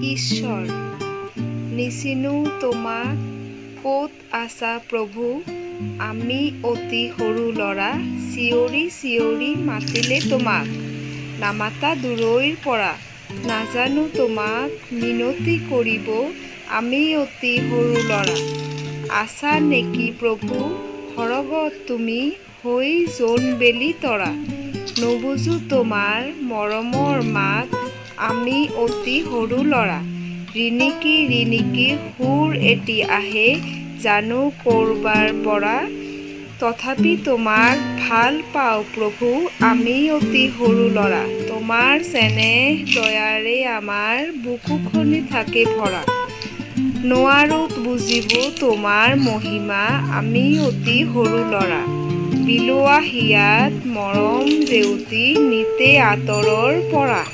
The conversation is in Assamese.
ঈশ্বৰ নিচিনো তোমাক, ক'ত আছা প্ৰভু? আমি অতি সৰু ল'ৰা, চিঞৰি চিঞৰি মাতিলে তোমাক, নামাতা দূৰৈৰ পৰা। নাজানো তোমাক মিনতি কৰিব, আমি অতি সৰু ল'ৰা। আছা নেকি প্ৰভু সৰগত তুমি, হৈ জোনবেলি তৰা। নুবুজো তোমাৰ মৰমৰ মাত, আমি অতি সৰু ল'ৰা। ৰিণিকি সুৰ এটি আহে, জানো ক'ৰবাৰ পৰা। তথাপি তোমাক ভাল পাওঁ প্ৰভু, আমি অতি সৰু ল'ৰা। তোমাৰ চেনেহ দয়াৰে আমাৰ বুকুখনি থাকে ভৰা। নোৱাৰো বুজিব তোমাৰ মহিমা, আমি অতি সৰু ল'ৰা। বিলোৱা হিয়াত মৰম জেউতি, নিতে আঁতৰৰ পৰা।